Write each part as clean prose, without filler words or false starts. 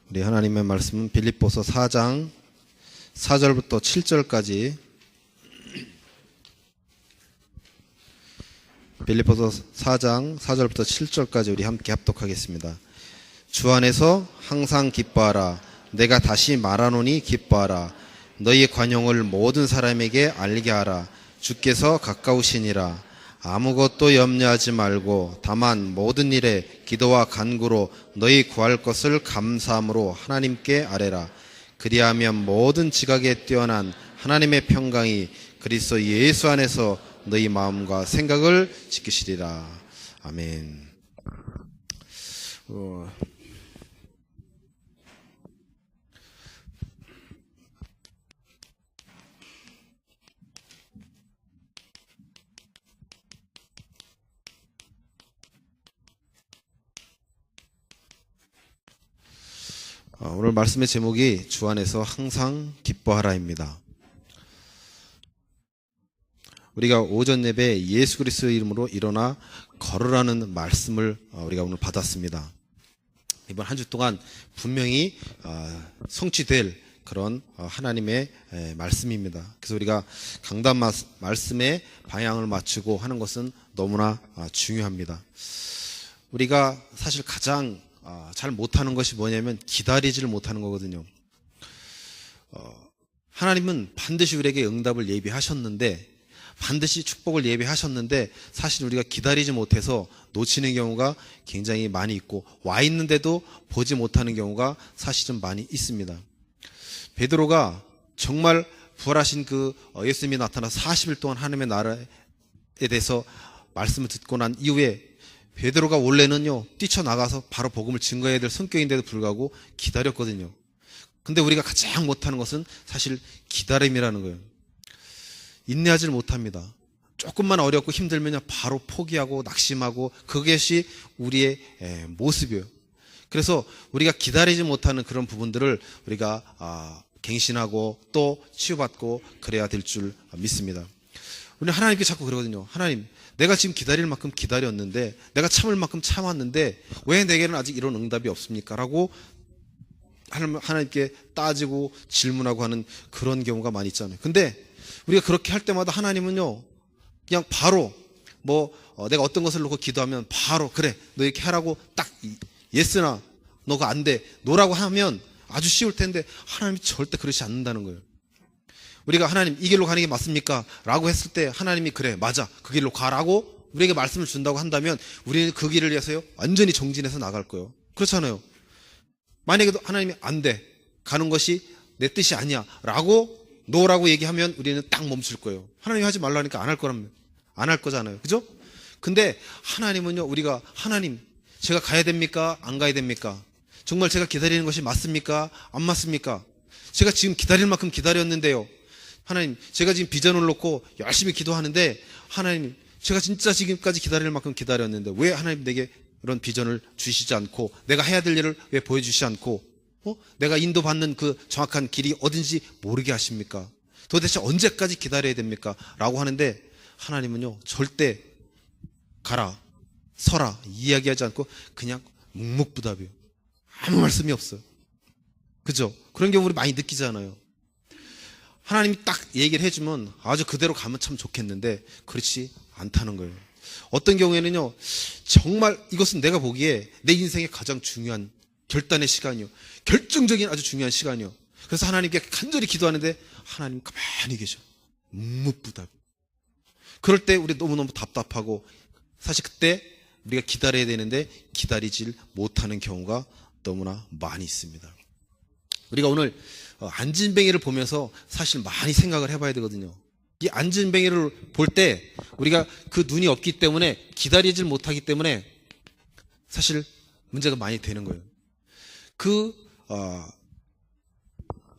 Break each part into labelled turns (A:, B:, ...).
A: 우리 하나님의 말씀은 빌립보서 4장 4절부터 7절까지, 빌립보서 4장 4절부터 7절까지 우리 함께 합독하겠습니다. 주 안에서 항상 기뻐하라. 내가 다시 말하노니 기뻐하라. 너희 관용을 모든 사람에게 알게 하라. 주께서 가까우시니라. 아무것도 염려하지 말고 다만 모든 일에 기도와 간구로 너희 구할 것을 감사함으로 하나님께 아뢰라. 그리하면 모든 지각에 뛰어난 하나님의 평강이 그리스도 예수 안에서 너희 마음과 생각을 지키시리라. 아멘. 오늘 말씀의 제목이 주 안에서 항상 기뻐하라입니다. 우리가 오전 예배 예수 그리스도의 이름으로 일어나 걸으라는 말씀을 우리가 오늘 받았습니다. 이번 한 주 동안 분명히 성취될 그런 하나님의 말씀입니다. 그래서 우리가 강단 말씀에 방향을 맞추고 하는 것은 너무나 중요합니다. 우리가 사실 가장 잘 못하는 것이 뭐냐면 기다리지를 못하는 거거든요. 하나님은 반드시 우리에게 응답을 예비하셨는데, 반드시 축복을 예비하셨는데, 사실 우리가 기다리지 못해서 놓치는 경우가 굉장히 많이 있고, 와 있는데도 보지 못하는 경우가 사실은 많이 있습니다. 베드로가 정말 부활하신 그 예수님이 나타나서 40일 동안 하나님의 나라에 대해서 말씀을 듣고 난 이후에 베드로가 원래는요 뛰쳐나가서 바로 복음을 증거해야 될 성격인데도 불구하고 기다렸거든요. 근데 우리가 가장 못하는 것은 사실 기다림이라는 거예요. 인내하지를 못합니다. 조금만 어렵고 힘들면요 바로 포기하고 낙심하고, 그것이 우리의 모습이에요. 그래서 우리가 기다리지 못하는 그런 부분들을 우리가 갱신하고 또 치유받고 그래야 될 줄 믿습니다. 우리는 하나님께 자꾸 그러거든요. 하나님, 내가 지금 기다릴 만큼 기다렸는데, 내가 참을 만큼 참았는데 왜 내게는 아직 이런 응답이 없습니까? 라고 하나님께 따지고 질문하고 하는 그런 경우가 많이 있잖아요. 근데 우리가 그렇게 할 때마다 하나님은요 그냥 바로 내가 어떤 것을 놓고 기도하면 바로 그래 너 이렇게 하라고 딱 예스나 너가 안 돼 노라고 하면 아주 쉬울 텐데, 하나님이 절대 그렇지 않는다는 거예요. 우리가 하나님 이 길로 가는 게 맞습니까? 라고 했을 때 하나님이 그래 맞아 그 길로 가라고 우리에게 말씀을 준다고 한다면 우리는 그 길을 위해서요 완전히 정진해서 나갈 거예요. 그렇잖아요. 만약에 하나님이 안 돼 가는 것이 내 뜻이 아니야 라고 노라고 얘기하면 우리는 딱 멈출 거예요. 하나님이 하지 말라니까 안 할 거라면 안 할 거잖아요. 그죠? 근데 하나님은요 우리가 하나님 제가 가야 됩니까? 안 가야 됩니까? 정말 제가 기다리는 것이 맞습니까? 안 맞습니까? 제가 지금 기다릴 만큼 기다렸는데요, 하나님 제가 지금 비전을 놓고 열심히 기도하는데 하나님 제가 진짜 지금까지 기다릴 만큼 기다렸는데 왜 하나님 내게 이런 비전을 주시지 않고 내가 해야 될 일을 왜 보여주시지 않고 내가 인도받는 그 정확한 길이 어딘지 모르게 하십니까? 도대체 언제까지 기다려야 됩니까? 라고 하는데 하나님은요 절대 가라 서라 이야기하지 않고 그냥 묵묵부답이에요. 아무 말씀이 없어요. 그죠? 그런 경우 우리 많이 느끼잖아요. 하나님이 딱 얘기를 해주면 아주 그대로 가면 참 좋겠는데 그렇지 않다는 거예요. 어떤 경우에는요 정말 이것은 내가 보기에 내 인생의 가장 중요한 결단의 시간이요, 결정적인 아주 중요한 시간이요. 그래서 하나님께 간절히 기도하는데 하나님 가만히 계셔. 묵묵부답. 그럴 때 우리 너무너무 답답하고, 사실 그때 우리가 기다려야 되는데 기다리질 못하는 경우가 너무나 많이 있습니다. 우리가 오늘 안진뱅이를 보면서 사실 많이 생각을 해봐야 되거든요. 이 안진뱅이를 볼 때 우리가 그 눈이 없기 때문에 기다리질 못하기 때문에 사실 문제가 많이 되는 거예요. 그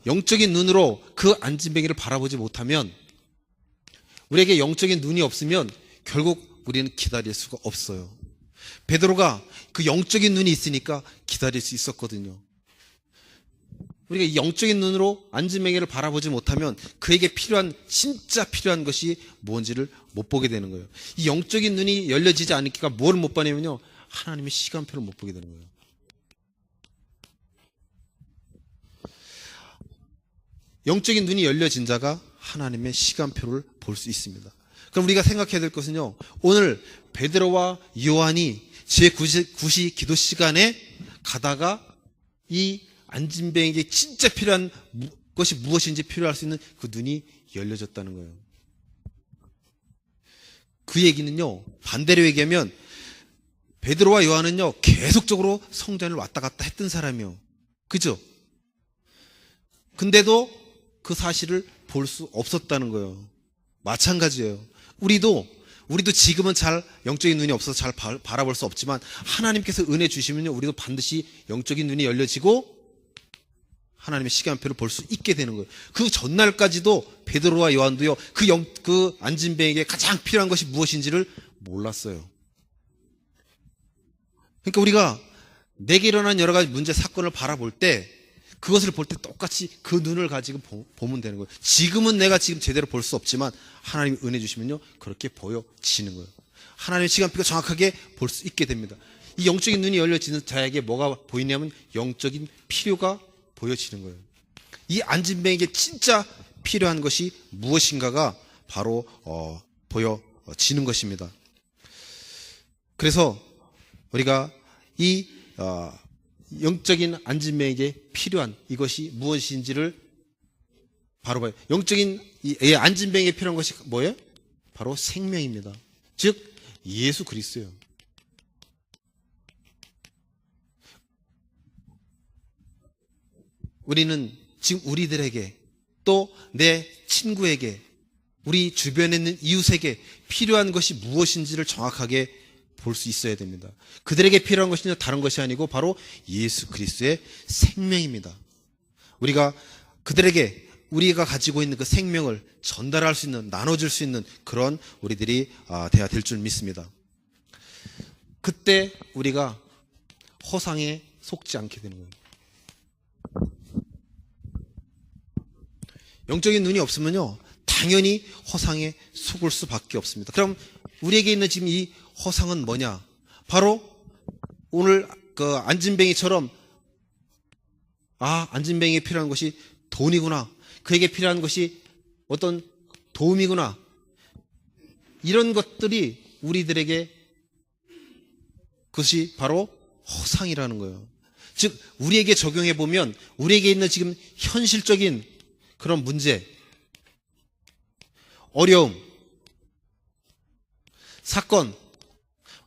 A: 영적인 눈으로 그 안진뱅이를 바라보지 못하면, 우리에게 영적인 눈이 없으면 결국 우리는 기다릴 수가 없어요. 베드로가 그 영적인 눈이 있으니까 기다릴 수 있었거든요. 우리가 이 영적인 눈으로 안진뱅이를 바라보지 못하면 그에게 진짜 필요한 것이 뭔지를 못 보게 되는 거예요. 이 영적인 눈이 열려지지 않으니까 뭘 못 보냐면요, 하나님의 시간표를 못 보게 되는 거예요. 영적인 눈이 열려진 자가 하나님의 시간표를 볼 수 있습니다. 그럼 우리가 생각해야 될 것은요, 오늘 베드로와 요한이 제9시 기도 시간에 가다가 이 안진뱅에게 진짜 필요한 것이 무엇인지 필요할 수 있는 그 눈이 열려졌다는 거예요. 그 얘기는요, 반대로 얘기하면 베드로와 요한은요, 계속적으로 성전을 왔다 갔다 했던 사람이요. 그죠? 근데도 그 사실을 볼 수 없었다는 거예요. 마찬가지예요. 우리도 지금은 잘 영적인 눈이 없어서 잘 바라볼 수 없지만 하나님께서 은혜 주시면요, 우리도 반드시 영적인 눈이 열려지고 하나님의 시간표를 볼 수 있게 되는 거예요. 그 전날까지도 베드로와 요한도요, 그 안진뱅에게 가장 필요한 것이 무엇인지를 몰랐어요. 그러니까 우리가 내게 일어난 여러 가지 문제, 사건을 바라볼 때 그것을 볼 때 똑같이 그 눈을 가지고 보면 되는 거예요. 지금은 내가 지금 제대로 볼 수 없지만 하나님이 은혜 주시면요, 그렇게 보여지는 거예요. 하나님의 시간표가 정확하게 볼 수 있게 됩니다. 이 영적인 눈이 열려지는 자에게 뭐가 보이냐면 영적인 필요가 보여지는 거예요. 이 안진뱅에게 진짜 필요한 것이 무엇인가가 바로 보여지는 것입니다. 그래서 우리가 이 영적인 안진뱅에게 필요한 이것이 무엇인지를 바로 봐요. 영적인 이 안진뱅에게 필요한 것이 뭐예요? 바로 생명입니다. 즉 예수 그리스도예요. 우리는 지금 우리들에게 또 내 친구에게 우리 주변에 있는 이웃에게 필요한 것이 무엇인지를 정확하게 볼 수 있어야 됩니다. 그들에게 필요한 것은 다른 것이 아니고 바로 예수 그리스도의 생명입니다. 우리가 그들에게 우리가 가지고 있는 그 생명을 전달할 수 있는, 나눠줄 수 있는 그런 우리들이 돼야 될 줄 믿습니다. 그때 우리가 허상에 속지 않게 되는 거예요. 영적인 눈이 없으면요, 당연히 허상에 속을 수밖에 없습니다. 그럼 우리에게 있는 지금 이 허상은 뭐냐? 바로 오늘 그 안진뱅이처럼 안진뱅이에 필요한 것이 돈이구나, 그에게 필요한 것이 어떤 도움이구나, 이런 것들이 우리들에게 그것이 바로 허상이라는 거예요. 즉 우리에게 적용해 보면 우리에게 있는 지금 현실적인 그런 문제, 어려움, 사건,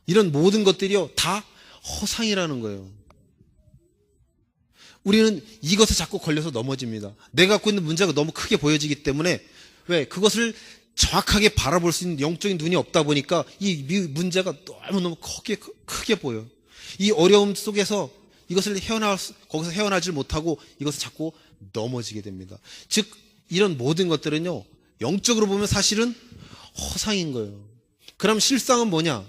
A: 이런 모든 것들이요 다 허상이라는 거예요. 우리는 이것에 자꾸 걸려서 넘어집니다. 내가 갖고 있는 문제가 너무 크게 보여지기 때문에, 왜? 그것을 정확하게 바라볼 수 있는 영적인 눈이 없다 보니까 이 문제가 너무너무 크게 보여요. 이 어려움 속에서 이것을 거기서 헤어나질 못하고 이것을 자꾸 넘어지게 됩니다. 즉 이런 모든 것들은요, 영적으로 보면 사실은 허상인 거예요. 그럼 실상은 뭐냐?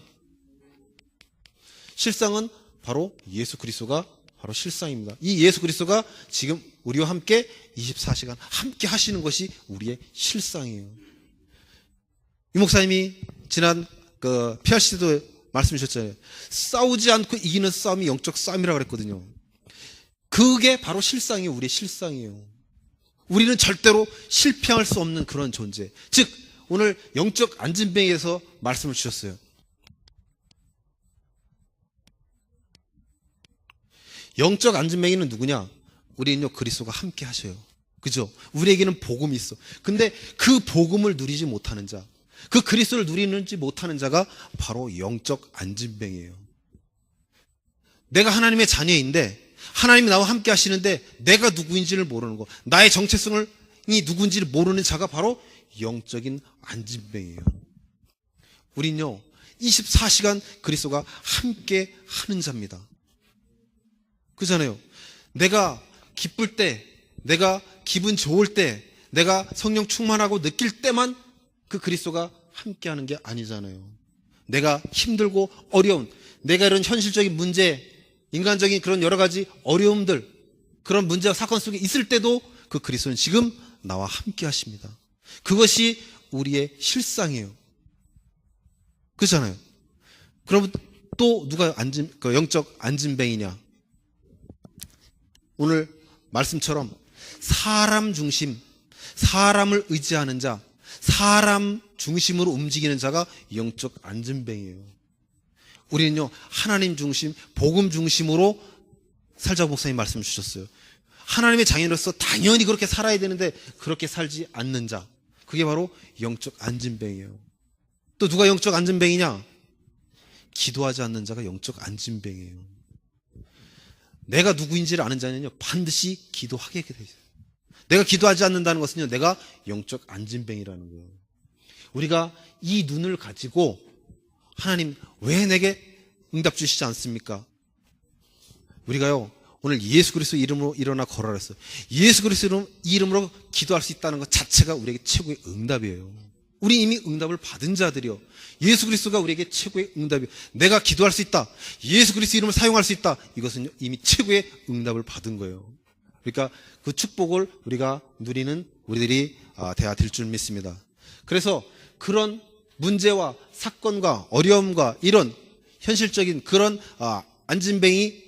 A: 실상은 바로 예수 그리스도가 바로 실상입니다. 이 예수 그리스도가 지금 우리와 함께 24시간 함께 하시는 것이 우리의 실상이에요. 유 목사님이 지난 PRC 때도 말씀 주셨잖아요. 싸우지 않고 이기는 싸움이 영적 싸움이라고 그랬거든요. 그게 바로 실상이에요. 우리의 실상이에요. 우리는 절대로 실패할 수 없는 그런 존재. 즉 오늘 영적 안진뱅이에서 말씀을 주셨어요. 영적 안진뱅이는 누구냐? 우리는요 그리스도가 함께 하셔요. 그죠? 우리에게는 복음이 있어. 근데 그 복음을 누리지 못하는 자, 그 그리스도를 누리지 못하는 자가 바로 영적 안진뱅이에요. 내가 하나님의 자녀인데 하나님이 나와 함께 하시는데 내가 누구인지를 모르는 거, 나의 정체성이 누구인지를 모르는 자가 바로 영적인 안진뱅이에요. 우린요 24시간 그리스도가 함께 하는 자입니다. 그잖아요. 내가 기쁠 때, 내가 기분 좋을 때, 내가 성령 충만하고 느낄 때만 그 그리스도가 함께하는 게 아니잖아요. 내가 힘들고 어려운, 내가 이런 현실적인 문제, 인간적인 그런 여러 가지 어려움들, 그런 문제와 사건 속에 있을 때도 그 그리스도는 지금 나와 함께 하십니다. 그것이 우리의 실상이에요. 그렇잖아요. 그럼 또 누가 영적 안진뱅이냐? 오늘 말씀처럼 사람 중심, 사람을 의지하는 자, 사람 중심으로 움직이는 자가 영적 안진뱅이에요. 우리는요, 하나님 중심, 복음 중심으로 살자고 목사님 말씀 주셨어요. 하나님의 자녀로서 당연히 그렇게 살아야 되는데 그렇게 살지 않는 자, 그게 바로 영적 안진뱅이에요. 또 누가 영적 안진뱅이냐? 기도하지 않는 자가 영적 안진뱅이에요. 내가 누구인지를 아는 자는요, 반드시 기도하게 돼 있어요. 내가 기도하지 않는다는 것은요, 내가 영적 안진뱅이라는 거예요. 우리가 이 눈을 가지고 하나님 왜 내게 응답 주시지 않습니까? 우리가요, 오늘 예수 그리스도 이름으로 일어나 걸어라 했어요. 예수 그리스도 이름으로 기도할 수 있다는 것 자체가 우리에게 최고의 응답이에요. 우리 이미 응답을 받은 자들이요. 예수 그리스도가 우리에게 최고의 응답이에요. 내가 기도할 수 있다. 예수 그리스도 이름을 사용할 수 있다. 이것은 이미 최고의 응답을 받은 거예요. 그러니까 그 축복을 우리가 누리는 우리들이 돼야 될 줄 믿습니다. 그래서 그런 문제와 사건과 어려움과 이런 현실적인 그런 안진뱅이,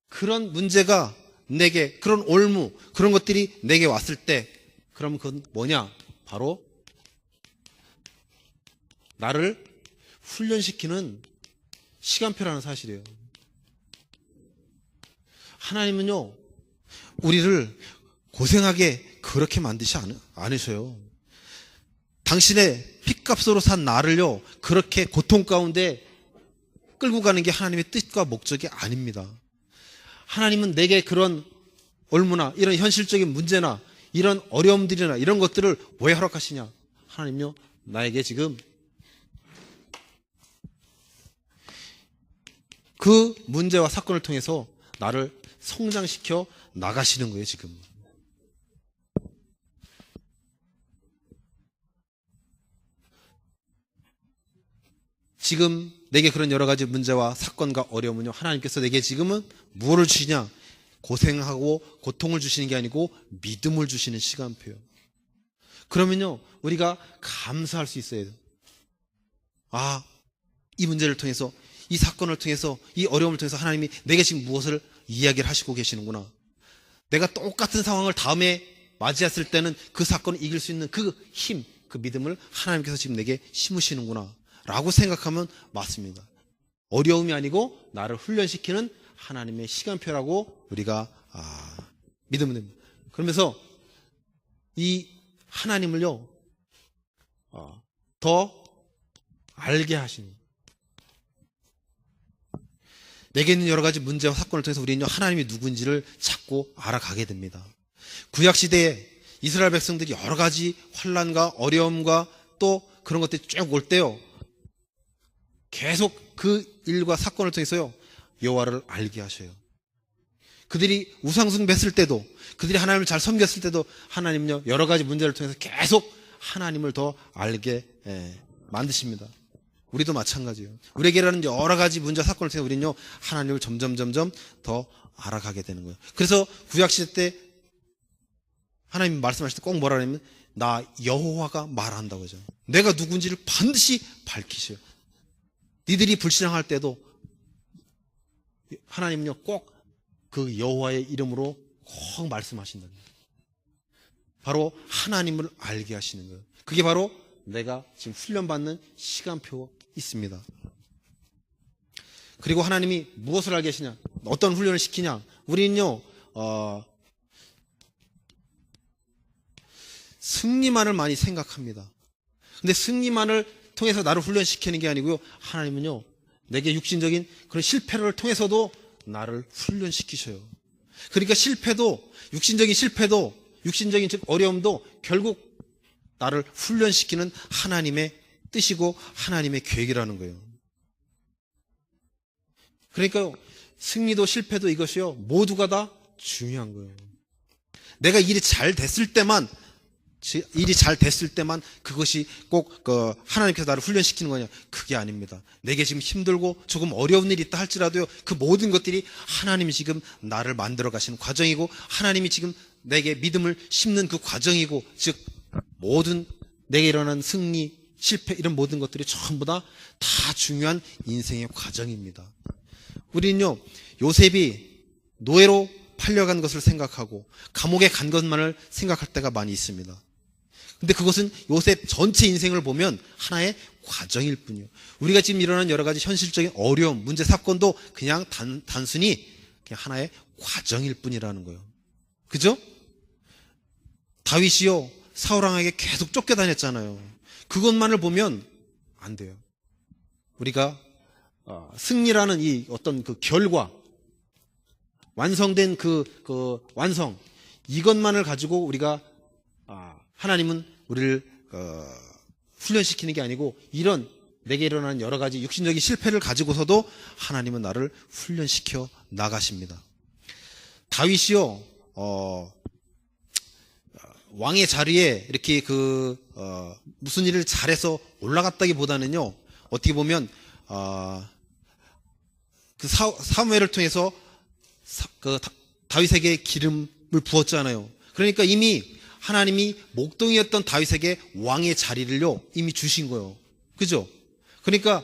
A: 그런 문제가 내게, 그런 올무, 그런 것들이 내게 왔을 때, 그러면 그건 뭐냐? 바로 나를 훈련시키는 시간표라는 사실이에요. 하나님은요, 우리를 고생하게 그렇게 만드시 않으셔요. 당신의 핏값으로 산 나를요, 그렇게 고통 가운데 끌고 가는 게 하나님의 뜻과 목적이 아닙니다. 하나님은 내게 그런 올무나 이런 현실적인 문제나 이런 어려움들이나 이런 것들을 왜 허락하시냐? 하나님요, 나에게 지금 그 문제와 사건을 통해서 나를 성장시켜 나가시는 거예요, 지금. 지금 내게 그런 여러 가지 문제와 사건과 어려움은요, 하나님께서 내게 지금은 무엇을 주시냐? 고생하고 고통을 주시는 게 아니고 믿음을 주시는 시간표예요. 그러면요, 우리가 감사할 수 있어야 돼요. 이 문제를 통해서, 이 사건을 통해서, 이 어려움을 통해서 하나님이 내게 지금 무엇을 이야기를 하시고 계시는구나. 내가 똑같은 상황을 다음에 맞이했을 때는 그 사건을 이길 수 있는 그 힘, 그 믿음을 하나님께서 지금 내게 심으시는구나 라고 생각하면 맞습니다. 어려움이 아니고 나를 훈련시키는 하나님의 시간표라고 우리가 믿으면 됩니다. 그러면서 이 하나님을요, 더 알게 하시는, 내게 있는 여러 가지 문제와 사건을 통해서 우리는 하나님이 누구인지를 자꾸 알아가게 됩니다. 구약시대에 이스라엘 백성들이 여러 가지 환난과 어려움과 또 그런 것들이 쭉 올 때요, 계속 그 일과 사건을 통해서요, 여호와를 알게 하셔요. 그들이 우상숭배했을 때도, 그들이 하나님을 잘 섬겼을 때도 하나님은요, 여러 가지 문제를 통해서 계속 하나님을 더 알게 만드십니다. 우리도 마찬가지예요. 우리에게라는 여러 가지 문제와 사건을 통해서 우리는요, 하나님을 점점 더 알아가게 되는 거예요. 그래서 구약시대 때 하나님 말씀하실 때 꼭 뭐라 그러냐면, 나 여호와가 말한다고 하죠. 내가 누군지를 반드시 밝히셔요. 니들이 불신앙할 때도 하나님은요, 꼭 그 여호와의 이름으로 꼭 말씀하신다. 바로 하나님을 알게 하시는 거예요. 그게 바로 내가 지금 훈련받는 시간표 있습니다. 그리고 하나님이 무엇을 알게 하시냐? 어떤 훈련을 시키냐? 우리는요, 승리만을 많이 생각합니다. 근데 승리만을 통해서 나를 훈련시키는 게 아니고요, 하나님은요, 내게 육신적인 그런 실패를 통해서도 나를 훈련시키셔요. 그러니까 실패도, 육신적인 실패도, 육신적인 즉 어려움도 결국 나를 훈련시키는 하나님의 뜻이고 하나님의 계획이라는 거예요. 그러니까요, 승리도 실패도 이것이요, 모두가 다 중요한 거예요. 내가 일이 잘 됐을 때만 그것이 꼭 하나님께서 나를 훈련시키는 거냐? 그게 아닙니다. 내게 지금 힘들고 조금 어려운 일이 있다 할지라도요, 그 모든 것들이 하나님이 지금 나를 만들어 가시는 과정이고, 하나님이 지금 내게 믿음을 심는 그 과정이고, 즉 모든 내게 일어난 승리, 실패 이런 모든 것들이 전부 다 중요한 인생의 과정입니다. 우리는요, 요셉이 노예로 팔려간 것을 생각하고 감옥에 간 것만을 생각할 때가 많이 있습니다. 근데 그것은 요셉 전체 인생을 보면 하나의 과정일 뿐이에요. 우리가 지금 일어난 여러 가지 현실적인 어려움, 문제, 사건도 그냥 단순히 그냥 하나의 과정일 뿐이라는 거예요. 그죠? 다윗이요, 사울 왕에게 계속 쫓겨다녔잖아요. 그것만을 보면 안 돼요. 우리가 승리라는 이 어떤 그 결과, 완성된 그 완성, 이것만을 가지고 우리가 하나님은 우리를 훈련시키는 게 아니고, 이런 내게 일어나는 여러 가지 육신적인 실패를 가지고서도 하나님은 나를 훈련시켜 나가십니다. 다윗이요, 왕의 자리에 이렇게 무슨 일을 잘해서 올라갔다기보다는요, 어떻게 보면 그 사무엘을 통해서 다윗에게 기름을 부었잖아요. 그러니까 이미 하나님이 목동이었던 다윗에게 왕의 자리를요 이미 주신 거예요. 그죠? 그러니까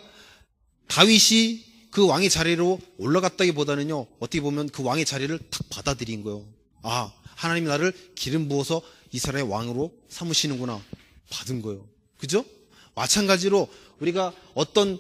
A: 다윗이 그 왕의 자리로 올라갔다기보다는요, 어떻게 보면 그 왕의 자리를 탁 받아들인 거예요. 하나님이 나를 기름 부어서 이스라엘의 왕으로 삼으시는구나, 받은 거예요. 그죠? 마찬가지로 우리가 어떤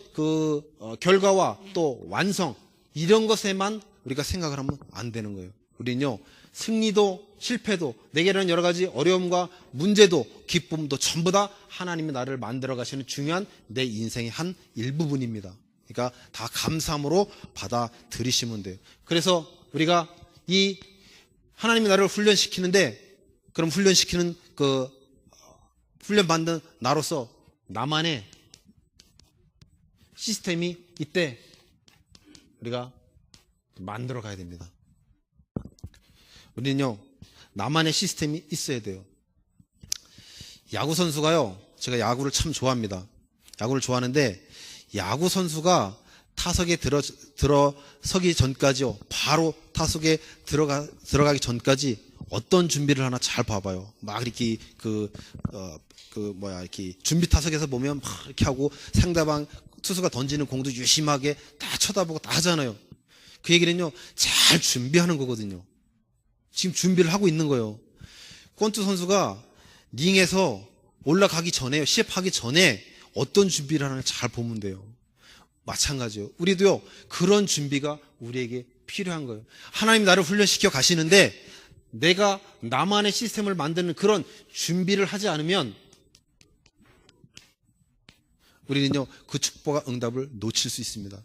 A: 결과와 또 완성, 이런 것에만 우리가 생각을 하면 안 되는 거예요. 우리는요, 승리도 실패도, 내게 일어나는 여러 가지 어려움과 문제도 기쁨도 전부 다 하나님이 나를 만들어 가시는 중요한 내 인생의 한 일부분입니다. 그러니까 다 감사함으로 받아들이시면 돼요. 그래서 우리가 이 하나님이 나를 훈련시키는데, 그럼 훈련시키는 훈련받는 나로서 나만의 시스템이 이때 우리가 만들어 가야 됩니다. 우리는요, 나만의 시스템이 있어야 돼요. 야구 선수가요, 제가 야구를 참 좋아합니다. 야구를 좋아하는데, 야구 선수가 타석에 들어서기 전까지요, 바로 타석에 들어가기 전까지 어떤 준비를 하나 잘 봐봐요. 막 이렇게 이렇게 준비 타석에서 보면 막 이렇게 하고, 상대방 투수가 던지는 공도 유심하게 다 쳐다보고 다 하잖아요. 그 얘기는요, 잘 준비하는 거거든요. 지금 준비를 하고 있는 거예요. 권투 선수가 링에서 올라가기 전에요, 시합하기 전에 어떤 준비를 하는지 잘 보면 돼요. 마찬가지예요. 우리도요, 그런 준비가 우리에게 필요한 거예요. 하나님 나를 훈련시켜 가시는데, 내가 나만의 시스템을 만드는 그런 준비를 하지 않으면 우리는요, 그 축복과 응답을 놓칠 수 있습니다.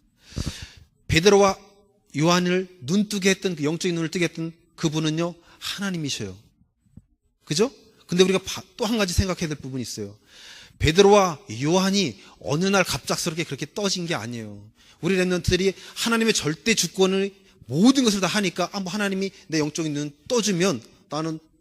A: 베드로와 요한을 눈뜨게 했던, 그 영적인 눈을 뜨게 했던 그분은요, 하나님이셔요. 그죠? 근데 우리가 또 한 가지 생각해야 될 부분이 있어요. 베드로와 요한이 어느 날 갑작스럽게 그렇게 떠진 게 아니에요. 우리 렘넌트들이 하나님의 절대 주권을 모든 것을 다 하니까, 뭐 하나님이 내 영적인 눈 떠주면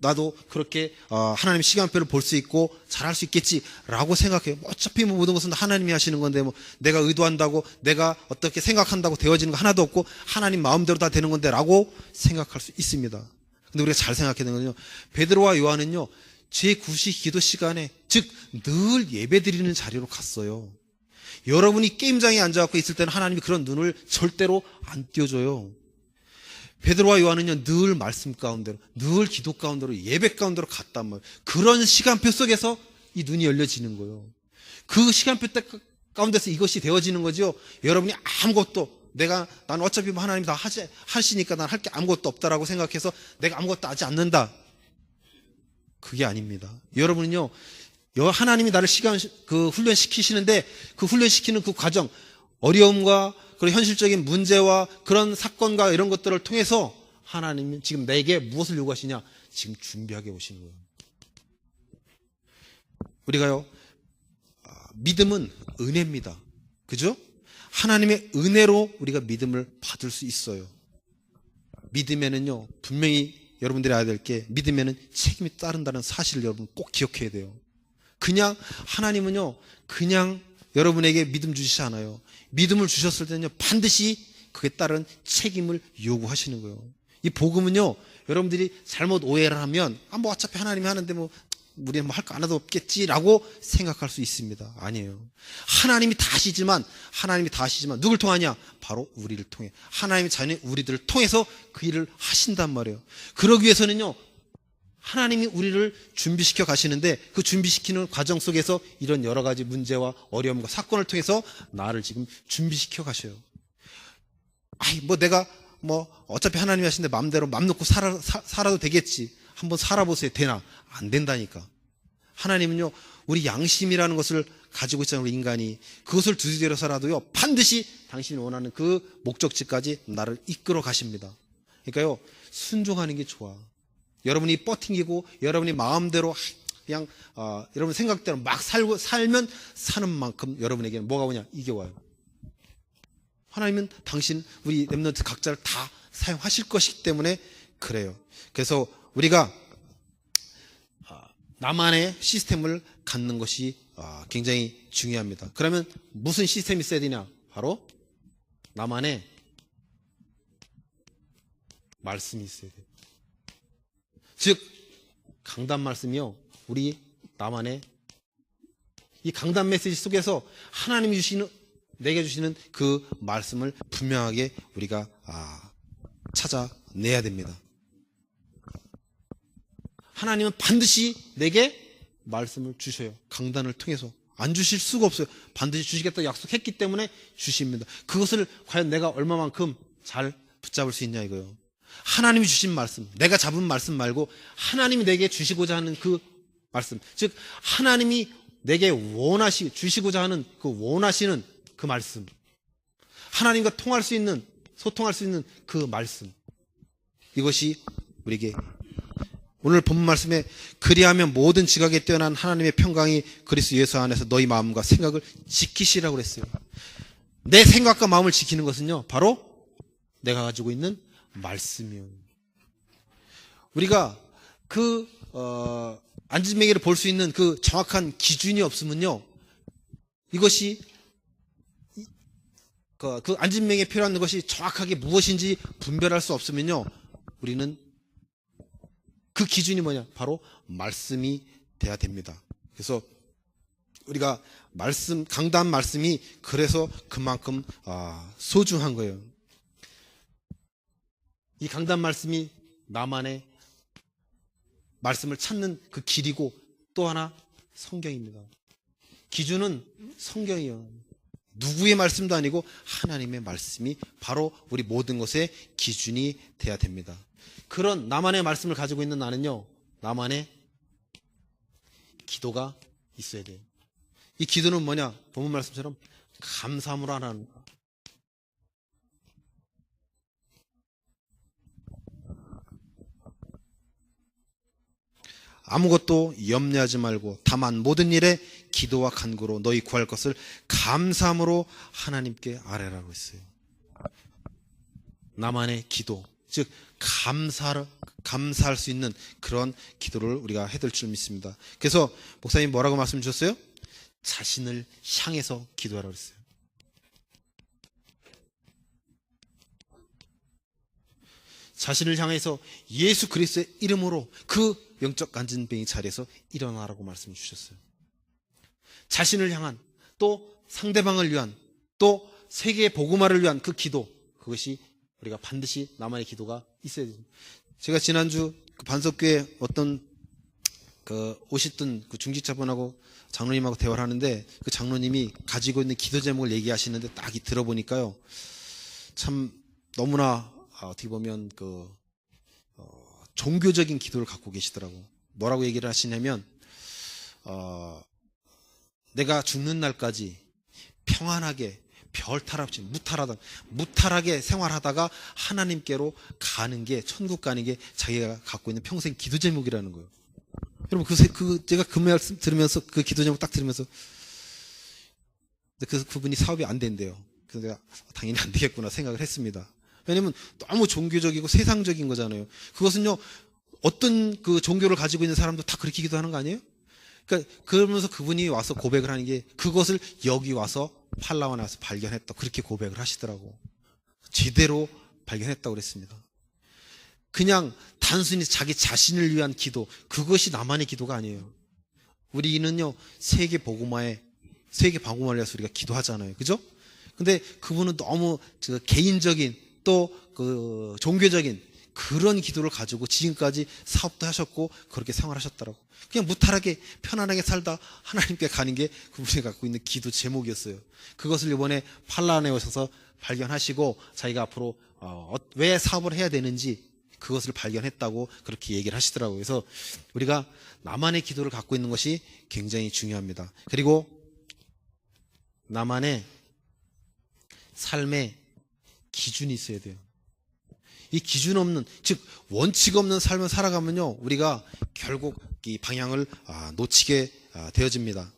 A: 나도 그렇게 하나님의 시간표를 볼 수 있고 잘할 수 있겠지라고 생각해요. 어차피 모든 것은 하나님이 하시는 건데, 내가 의도한다고, 내가 어떻게 생각한다고 되어지는 거 하나도 없고 하나님 마음대로 다 되는 건데 라고 생각할 수 있습니다. 근데 우리가 잘 생각해야 되는 건요, 베드로와 요한은요, 제9시 기도 시간에, 즉 늘 예배 드리는 자리로 갔어요. 여러분이 게임장에 앉아갖고 있을 때는 하나님이 그런 눈을 절대로 안 띄워줘요. 베드로와 요한은요, 늘 말씀 가운데로, 늘 기도 가운데로, 예배 가운데로 갔단 말이에요. 그런 시간표 속에서 이 눈이 열려지는 거예요. 그 시간표 가운데서 이것이 되어지는 거죠. 여러분이 아무것도, 나는 어차피 하나님이 다 하시니까 난 할 게 아무것도 없다라고 생각해서 내가 아무것도 하지 않는다, 그게 아닙니다. 여러분은요, 하나님이 나를 훈련시키시는데, 그 훈련시키는 그 과정, 어려움과 그런 현실적인 문제와 그런 사건과 이런 것들을 통해서 하나님은 지금 내게 무엇을 요구하시냐? 지금 준비하게 오시는 거예요. 우리가요, 믿음은 은혜입니다. 그죠? 하나님의 은혜로 우리가 믿음을 받을 수 있어요. 믿음에는요, 분명히 여러분들이 알아야 될 게, 믿음에는 책임이 따른다는 사실을 여러분 꼭 기억해야 돼요. 그냥 하나님은요, 그냥 여러분에게 믿음 주시지 않아요. 믿음을 주셨을 때는요, 반드시 그에 따른 책임을 요구하시는 거예요. 이 복음은요, 여러분들이 잘못 오해를 하면, 뭐 어차피 하나님이 하는데 우리는 할 거 하나도 없겠지라고 생각할 수 있습니다. 아니에요. 하나님이 다 하시지만 누굴 통하냐? 바로 우리를 통해. 하나님의 자녀 우리들을 통해서 그 일을 하신단 말이에요. 그러기 위해서는요, 하나님이 우리를 준비시켜 가시는데 그 준비시키는 과정 속에서 이런 여러 가지 문제와 어려움과 사건을 통해서 나를 지금 준비시켜 가셔요. 내가 어차피 하나님이 하시는데 마음대로 맘 놓고 살아도 되겠지. 한번 살아보세요. 되나? 안 된다니까. 하나님은요, 우리 양심이라는 것을 가지고 있잖아요, 우리 인간이. 그것을 두드려서라도요, 반드시 당신이 원하는 그 목적지까지 나를 이끌어 가십니다. 그러니까요, 순종하는 게 좋아. 여러분이 뻗팅기고, 여러분이 마음대로 그냥, 여러분 생각대로 막 살면 사는 만큼 여러분에게는 뭐가 오냐? 이게 와요. 하나님은 우리 렘넌트 각자를 다 사용하실 것이기 때문에 그래요. 그래서 우리가 나만의 시스템을 갖는 것이 굉장히 중요합니다. 그러면 무슨 시스템이 있어야 되냐? 바로 나만의 말씀이 있어야 돼요. 즉 강단 말씀이요, 우리 나만의 이 강단 메시지 속에서 하나님이 내게 주시는 그 말씀을 분명하게 우리가 찾아내야 됩니다. 하나님은 반드시 내게 말씀을 주셔요. 강단을 통해서. 안 주실 수가 없어요. 반드시 주시겠다고 약속했기 때문에 주십니다. 그것을 과연 내가 얼마만큼 잘 붙잡을 수 있냐 이거요. 하나님이 주신 말씀, 내가 잡은 말씀 말고 하나님이 내게 주시고자 하는 그 말씀, 즉 하나님이 내게 주시고자 하는 그 원하시는 그 말씀, 하나님과 소통할 수 있는 그 말씀, 이것이 우리에게 오늘 본문 말씀에 그리하면 모든 지각에 뛰어난 하나님의 평강이 그리스도 예수 안에서 너희 마음과 생각을 지키시라고 그랬어요. 내 생각과 마음을 지키는 것은요, 바로 내가 가지고 있는 말씀이요. 우리가 안진뱅이를 볼 수 있는 그 정확한 기준이 없으면요, 이것이 그 안진뱅이에 필요한 것이 정확하게 무엇인지 분별할 수 없으면요, 우리는 그 기준이 뭐냐? 바로 말씀이 돼야 됩니다. 그래서 우리가 강단 말씀이 그래서 그만큼 소중한 거예요. 이 강단 말씀이 나만의 말씀을 찾는 그 길이고, 또 하나 성경입니다. 기준은 성경이요. 누구의 말씀도 아니고 하나님의 말씀이 바로 우리 모든 것의 기준이 돼야 됩니다. 그런 나만의 말씀을 가지고 있는 나는요, 나만의 기도가 있어야 돼요. 이 기도는 뭐냐? 본문 말씀처럼 감사함으로 하는 거. 아무것도 염려하지 말고 다만 모든 일에 기도와 간구로 너희 구할 것을 감사함으로 하나님께 아뢰라고 했어요. 나만의 기도, 즉 감사할 수 있는 그런 기도를 우리가 해야 될 줄 믿습니다. 그래서 목사님 뭐라고 말씀 주셨어요? 자신을 향해서 기도하라고 했어요. 자신을 향해서 예수 그리스도의 이름으로 그 영적 안진뱅이 자리에서 일어나라고 말씀 주셨어요. 자신을 향한, 또 상대방을 위한, 또 세계의 복음화를 위한 그 기도, 그것이 우리가 반드시 나만의 기도가 있어야 됩니다. 제가 지난주 그 반석교회 어떤 오셨던 그 중직자분하고 장로님하고 대화를 하는데, 그 장로님이 가지고 있는 기도 제목을 얘기하시는데 딱 들어보니까요, 참 너무나 어떻게 보면 종교적인 기도를 갖고 계시더라고. 뭐라고 얘기를 하시냐면, 내가 죽는 날까지 평안하게 별탈 없이 무탈하게 생활하다가 하나님께로 가는 게, 천국 가는 게 자기가 갖고 있는 평생 기도 제목이라는 거예요. 여러분, 제가 그 말씀 들으면서, 그 기도 제목 딱 들으면서, 그분이 사업이 안 된대요. 그래서 내가 당연히 안 되겠구나 생각을 했습니다. 왜냐면 너무 종교적이고 세상적인 거잖아요. 그것은요, 어떤 그 종교를 가지고 있는 사람도 다 그렇게 기도하는 거 아니에요? 그러니까 그러면서 그분이 와서 고백을 하는 게, 그것을 여기 와서 팔라완에 와서 발견했다, 그렇게 고백을 하시더라고. 제대로 발견했다고 그랬습니다. 그냥 단순히 자기 자신을 위한 기도, 그것이 나만의 기도가 아니에요. 우리는요, 세계 복음화를 위해서 우리가 기도하잖아요. 그죠? 근데 그분은 너무 개인적인, 또 종교적인 그런 기도를 가지고 지금까지 사업도 하셨고 그렇게 생활하셨더라고. 그냥 무탈하게 편안하게 살다 하나님께 가는 게 그분이 갖고 있는 기도 제목이었어요. 그것을 이번에 팔란에 오셔서 발견하시고 자기가 앞으로 왜 사업을 해야 되는지 그것을 발견했다고 그렇게 얘기를 하시더라고요. 그래서 우리가 나만의 기도를 갖고 있는 것이 굉장히 중요합니다. 그리고 나만의 삶의 기준이 있어야 돼요. 이 기준 없는, 즉 원칙 없는 삶을 살아가면요, 우리가 결국 이 방향을 놓치게 되어집니다.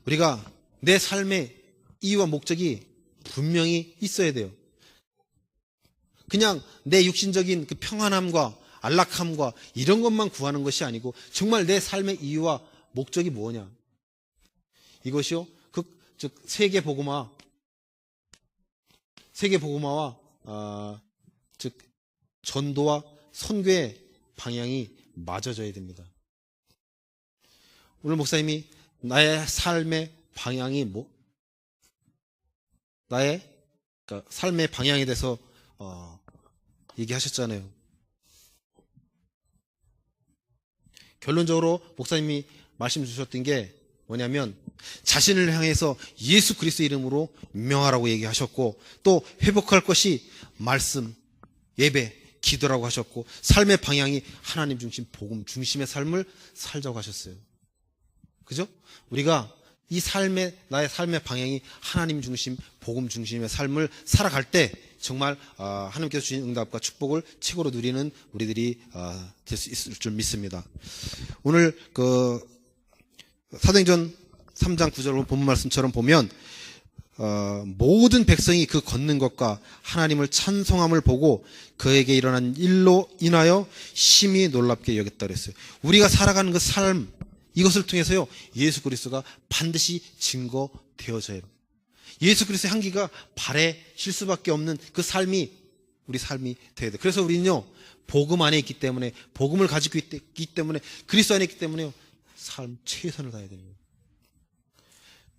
A: 우리가 내 삶의 이유와 목적이 분명히 있어야 돼요. 그냥 내 육신적인 그 평안함과 안락함과 이런 것만 구하는 것이 아니고 정말 내 삶의 이유와 목적이 뭐냐. 이것이요, 즉 세계복음화와 즉 전도와 선교의 방향이 맞아져야 됩니다. 오늘 목사님이 나의 삶의 방향이 나의 그러니까 삶의 방향에 대해서 얘기하셨잖아요. 결론적으로 목사님이 말씀 주셨던 게 뭐냐면 자신을 향해서 예수 그리스도 이름으로 명하라고 얘기하셨고, 또 회복할 것이 말씀, 예배, 기도라고 하셨고, 삶의 방향이 하나님 중심, 복음 중심의 삶을 살자고 하셨어요. 그죠? 우리가 이 나의 삶의 방향이 하나님 중심, 복음 중심의 삶을 살아갈 때 정말 하나님께서 주신 응답과 축복을 최고로 누리는 우리들이 될 수 있을 줄 믿습니다. 오늘 사도행전 3장 9절 본문 말씀처럼 보면 모든 백성이 그 걷는 것과 하나님을 찬송함을 보고 그에게 일어난 일로 인하여 심히 놀랍게 여겼다 그랬어요. 우리가 살아가는 그 삶, 이것을 통해서요, 예수 그리스도가 반드시 증거되어져야 해요. 예수 그리스도의 향기가 바래질 수밖에 없는 그 삶이 우리 삶이 되어야 돼요. 그래서 우리는요, 복음 안에 있기 때문에, 복음을 가지고 있기 때문에, 그리스도 안에 있기 때문에요, 삶 최선을 다해야 됩니다.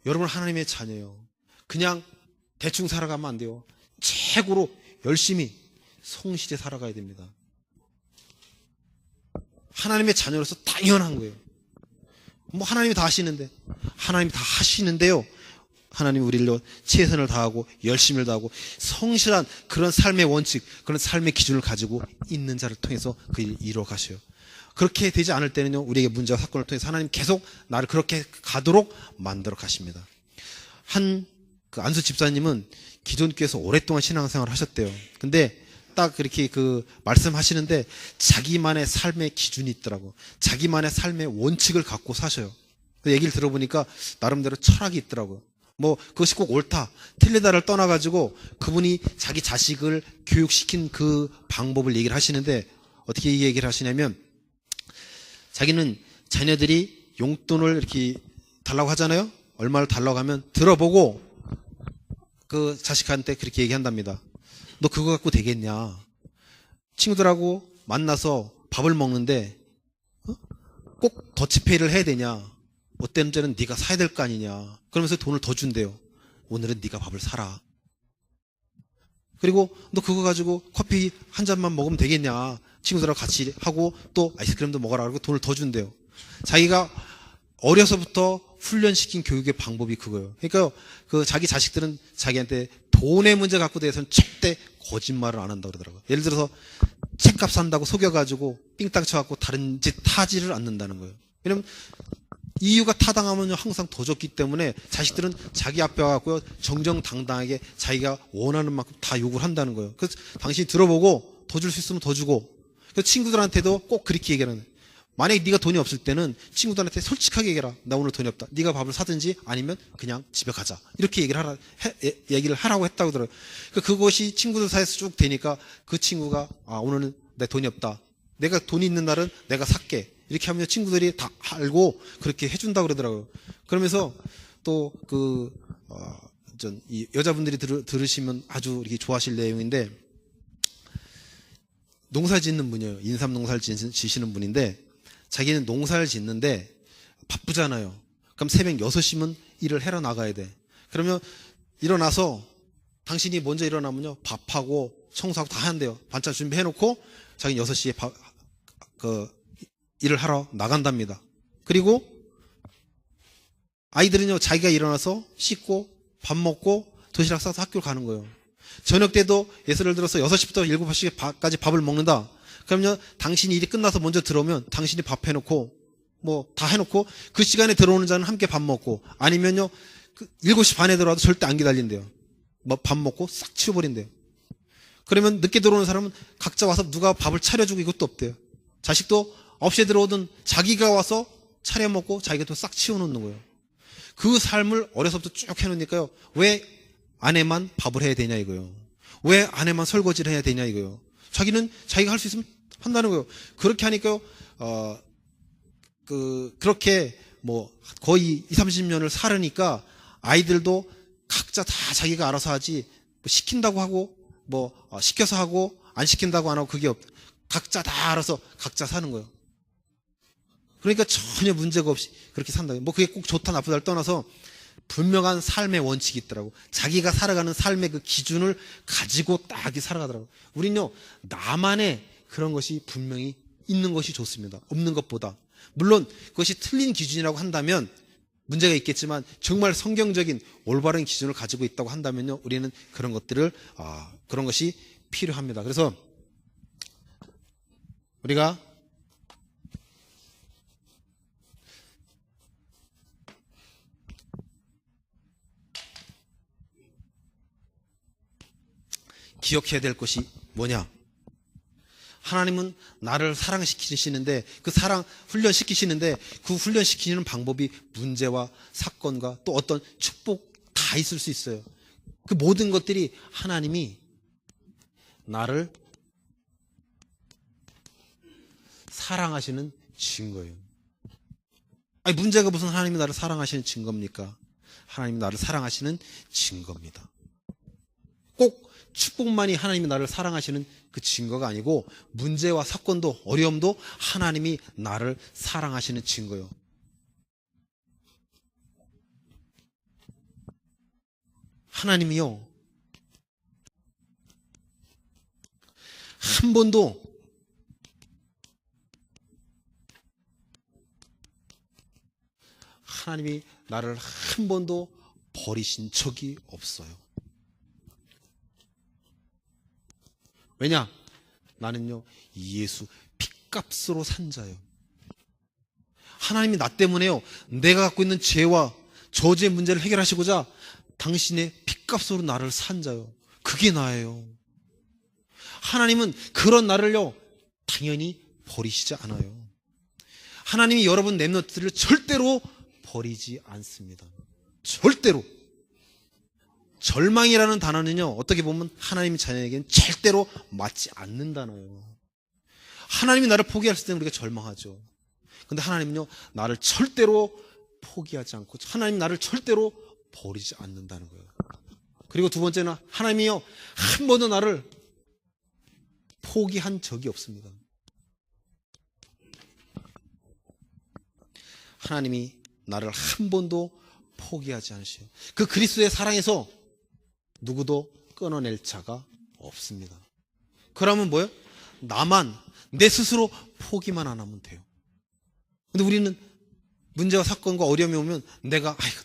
A: 여러분 하나님의 자녀예요. 그냥 대충 살아가면 안 돼요. 최고로 열심히 성실히 살아가야 됩니다. 하나님의 자녀로서 당연한 거예요. 하나님이 다 하시는데, 하나님이 다 하시는데요, 하나님 우리를 최선을 다하고 열심을 다하고 성실한 그런 삶의 원칙, 그런 삶의 기준을 가지고 있는 자를 통해서 그 일을 이루어 가셔요. 그렇게 되지 않을 때는요, 우리에게 문제와 사건을 통해서 하나님 계속 나를 그렇게 가도록 만들어 가십니다. 안수 집사님은 기존교회에서 오랫동안 신앙생활을 하셨대요. 근데 딱 그렇게 말씀하시는데 자기만의 삶의 기준이 있더라고. 자기만의 삶의 원칙을 갖고 사셔요. 그 얘기를 들어보니까 나름대로 철학이 있더라고요. 그것이 꼭 옳다, 틀리다를 떠나가지고 그분이 자기 자식을 교육시킨 그 방법을 얘기를 하시는데, 어떻게 이 얘기를 하시냐면, 자기는 자녀들이 용돈을 이렇게 달라고 하잖아요. 얼마를 달라고 하면 들어보고 그 자식한테 그렇게 얘기한답니다. 너 그거 갖고 되겠냐? 친구들하고 만나서 밥을 먹는데 꼭 더치페이를 해야 되냐? 어떤 때는 네가 사야 될 거 아니냐? 그러면서 돈을 더 준대요. 오늘은 네가 밥을 사라. 그리고 너 그거 가지고 커피 한 잔만 먹으면 되겠냐? 친구들하고 같이 하고 또 아이스크림도 먹어라. 그러고 돈을 더 준대요. 자기가 어려서부터 훈련시킨 교육의 방법이 그거예요. 그러니까 자기 자식들은 자기한테 돈의 문제 갖고 대해서는 절대 거짓말을 안 한다고 그러더라고요. 예를 들어서 책값 산다고 속여가지고 삥땅 쳐갖고 다른 짓 하지를 않는다는 거예요. 왜냐면 이유가 타당하면 항상 더 줬기 때문에 자식들은 자기 앞에 와갖고요, 정정당당하게 자기가 원하는 만큼 다 요구를 한다는 거예요. 그래서 당신이 들어보고 더 줄 수 있으면 더 주고, 그래서 친구들한테도 꼭 그렇게 얘기하는 거예요. 만약에 네가 돈이 없을 때는 친구들한테 솔직하게 얘기해라. 나 오늘 돈이 없다. 네가 밥을 사든지 아니면 그냥 집에 가자. 이렇게 얘기를 하라고 했다고 들어요. 그것이 친구들 사이에서 쭉 되니까 그 친구가 오늘은 내 돈이 없다. 내가 돈이 있는 날은 내가 살게. 이렇게 하면 친구들이 다 알고 그렇게 해준다고 그러더라고요. 그러면서 또 이 여자분들이 들으시면 아주 이렇게 좋아하실 내용인데, 농사 짓는 분이에요. 인삼 농사를 지시는 분인데, 자기는 농사를 짓는데 바쁘잖아요. 그럼 새벽 6시면 일을 해러 나가야 돼. 그러면 일어나서 당신이 먼저 일어나면요, 밥하고 청소하고 다 한대요. 반찬 준비해놓고 자기 6시에 일을 하러 나간답니다. 그리고 아이들은요, 자기가 일어나서 씻고 밥 먹고 도시락 싸서 학교를 가는 거예요. 저녁 때도 예를 들어서 6시부터 7시까지 밥을 먹는다. 그러면 당신이 일이 끝나서 먼저 들어오면 당신이 밥 해놓고 뭐 다 해놓고 그 시간에 들어오는 자는 함께 밥 먹고, 아니면요 7시 반에 들어와도 절대 안 기다린대요. 뭐 밥 먹고 싹 치워버린대요. 그러면 늦게 들어오는 사람은 각자 와서 누가 밥을 차려주고 이것도 없대요. 자식도 9시에 들어오든 자기가 와서 차려 먹고 자기가 또 싹 치워놓는 거예요. 그 삶을 어려서부터 쭉 해놓으니까요, 왜 아내만 밥을 해야 되냐 이거예요. 왜 아내만 설거지를 해야 되냐 이거예요. 자기는 자기가 할 수 있으면 한다는 거예요. 그렇게 하니까요, 그렇게 뭐 거의 20, 30년을 살으니까 아이들도 각자 다 자기가 알아서 하지, 뭐 시킨다고 하고 뭐 시켜서 하고 안 시킨다고 안 하고 그게 각자 다 알아서 각자 사는 거예요. 그러니까 전혀 문제가 없이 그렇게 산다. 뭐 그게 꼭 좋다 나쁘다를 떠나서 분명한 삶의 원칙이 있더라고. 자기가 살아가는 삶의 그 기준을 가지고 딱 살아가더라고. 우린요, 나만의 그런 것이 분명히 있는 것이 좋습니다. 없는 것보다. 물론 그것이 틀린 기준이라고 한다면 문제가 있겠지만, 정말 성경적인 올바른 기준을 가지고 있다고 한다면요, 우리는 그런 것들을 그런 것이 필요합니다. 그래서 우리가 기억해야 될 것이 뭐냐? 하나님은 나를 사랑시키시는데, 그 사랑 훈련시키시는데 그 훈련시키는 방법이 문제와 사건과 또 어떤 축복 다 있을 수 있어요. 그 모든 것들이 하나님이 나를 사랑하시는 증거예요. 아니, 문제가 무슨 하나님이 나를 사랑하시는 증거입니까? 하나님이 나를 사랑하시는 증거입니다. 꼭 축복만이 하나님이 나를 사랑하시는 그 증거가 아니고, 문제와 사건도 어려움도 하나님이 나를 사랑하시는 증거예요. 하나님이요, 한 번도 하나님이 나를 한 번도 버리신 적이 없어요. 왜냐? 나는요, 예수 핏값으로 산 자예요. 하나님이 나 때문에요, 내가 갖고 있는 죄와 저주의 문제를 해결하시고자 당신의 핏값으로 나를 산 자예요. 그게 나예요. 하나님은 그런 나를요, 당연히 버리시지 않아요. 하나님이 여러분 렘넌트들을 절대로 버리지 않습니다. 절대로. 절망이라는 단어는요, 어떻게 보면 하나님 자녀에게는 절대로 맞지 않는 단어예요. 하나님이 나를 포기했을 때는 우리가 절망하죠. 근데 하나님은요, 나를 절대로 포기하지 않고 하나님 나를 절대로 버리지 않는다는 거예요. 그리고 두 번째는 하나님이요, 한 번도 나를 포기한 적이 없습니다. 하나님이 나를 한 번도 포기하지 않으셔요. 그 그리스도의 사랑에서 누구도 끊어낼 자가 없습니다. 그러면 뭐예요? 나만, 내 스스로 포기만 안 하면 돼요. 근데 우리는 문제와 사건과 어려움이 오면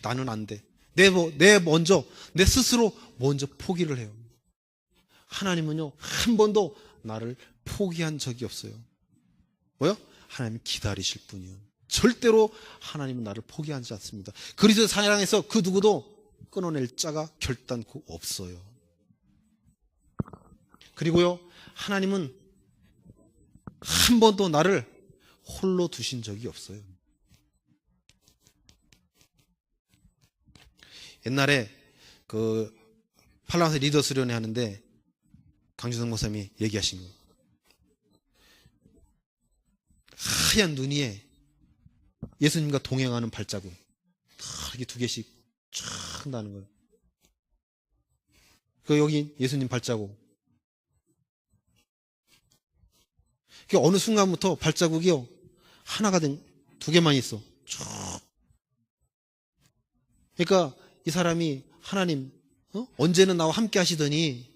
A: 나는 안 돼. 내 스스로 먼저 포기를 해요. 하나님은요, 한 번도 나를 포기한 적이 없어요. 뭐요? 하나님 기다리실 뿐이요. 절대로 하나님은 나를 포기하지 않습니다. 그리스도의 사랑에서 그 누구도 끊어낼 자가 결단코 없어요. 그리고요, 하나님은 한 번도 나를 홀로 두신 적이 없어요. 옛날에 그 팔라와스 리더 수련회 하는데 강주성 목사님이 얘기하신 거예요. 하얀 눈 위에 예수님과 동행하는 발자국 이렇게 2개씩 쫙 나는 거예요. 여기 예수님 발자국. 어느 순간부터 발자국이요, 하나가 된 2개만 있어. 쭉. 그러니까 이 사람이 하나님, 언제는 나와 함께 하시더니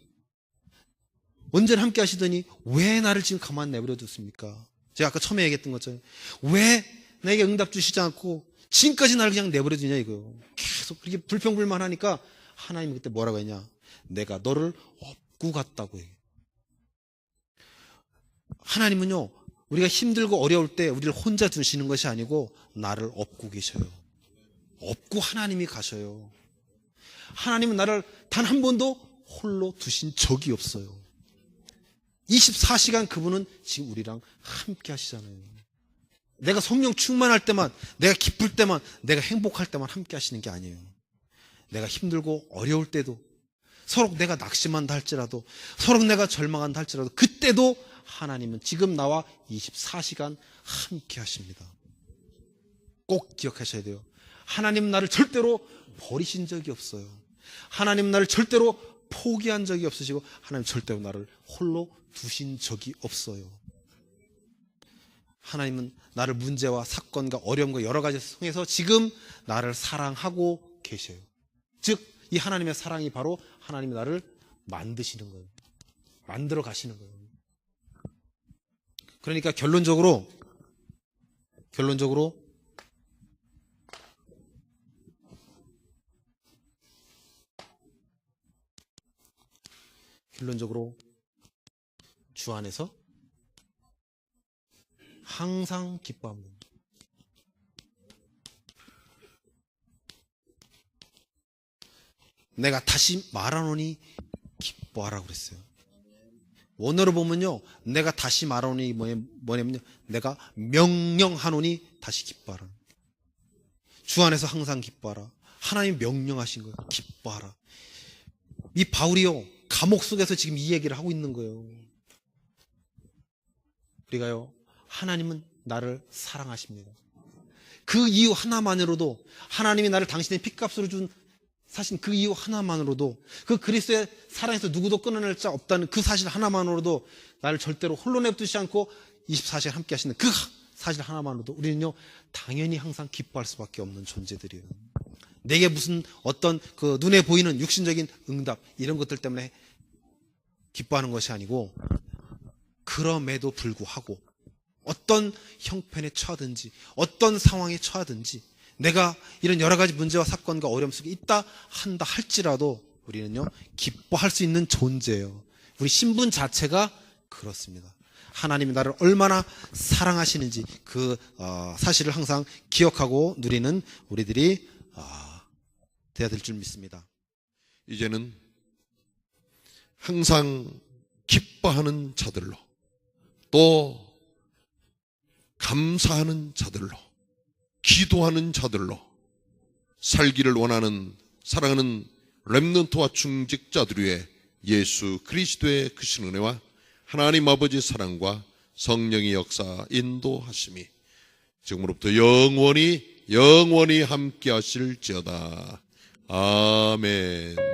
A: 언제나 함께 하시더니 왜 나를 지금 가만 내버려 뒀습니까? 제가 아까 처음에 얘기했던 것처럼 왜 나에게 응답 주시지 않고 지금까지 나를 그냥 내버려 두냐 이거요. 계속 그렇게 불평불만하니까 하나님이 그때 뭐라고 했냐? 내가 너를 업고 갔다고 얘기해요. 하나님은요, 우리가 힘들고 어려울 때 우리를 혼자 두시는 것이 아니고 나를 업고 계셔요. 업고 하나님이 가셔요. 하나님은 나를 단 한 번도 홀로 두신 적이 없어요. 24시간 그분은 지금 우리랑 함께 하시잖아요. 내가 성령 충만할 때만, 내가 기쁠 때만, 내가 행복할 때만 함께 하시는 게 아니에요. 내가 힘들고 어려울 때도, 서로 내가 낙심한다 할지라도, 서로 내가 절망한다 할지라도, 그때도 하나님은 지금 나와 24시간 함께 하십니다. 꼭 기억하셔야 돼요. 하나님 나를 절대로 버리신 적이 없어요. 하나님 나를 절대로 포기한 적이 없으시고, 하나님 절대로 나를 홀로 두신 적이 없어요. 하나님은 나를 문제와 사건과 어려움과 여러 가지 통해서 지금 나를 사랑하고 계셔요. 즉, 이 하나님의 사랑이 바로 하나님이 나를 만드시는 거예요. 만들어 가시는 거예요. 그러니까 결론적으로 주 안에서 항상 기뻐합니다. 내가 다시 말하노니 기뻐하라고 그랬어요. 원어로 보면요, 내가 다시 말하노니 뭐냐면요, 내가 명령하노니 다시 기뻐하라. 주 안에서 항상 기뻐하라. 하나님 명령하신 거예요. 기뻐하라. 이 바울이요, 감옥 속에서 지금 이 얘기를 하고 있는 거예요. 우리가요, 하나님은 나를 사랑하십니다. 그 이유 하나만으로도, 하나님이 나를 당신의 핏값으로 준 사실 그 이유 하나만으로도, 그 그리스도의 사랑에서 누구도 끊어낼 자 없다는 그 사실 하나만으로도 나를 절대로 홀로 내두지 않고 24시간 함께 하시는 그 사실 하나만으로도 우리는요, 당연히 항상 기뻐할 수밖에 없는 존재들이에요. 내게 무슨 어떤 그 눈에 보이는 육신적인 응답 이런 것들 때문에 기뻐하는 것이 아니고, 그럼에도 불구하고 어떤 형편에 처하든지 어떤 상황에 처하든지 내가 이런 여러 가지 문제와 사건과 어려움 속에 있다 한다 할지라도 우리는요, 기뻐할 수 있는 존재예요. 우리 신분 자체가 그렇습니다. 하나님이 나를 얼마나 사랑하시는지 그 사실을 항상 기억하고 누리는 우리들이 돼야 될 줄 믿습니다.
B: 이제는 항상 기뻐하는 자들로, 또 감사하는 자들로, 기도하는 자들로 살기를 원하는 사랑하는 렘넌트와 중직자들 위해 예수 그리스도의 크신 은혜와 하나님 아버지 사랑과 성령의 역사 인도하심이 지금으로부터 영원히 함께 하실지어다. 아멘.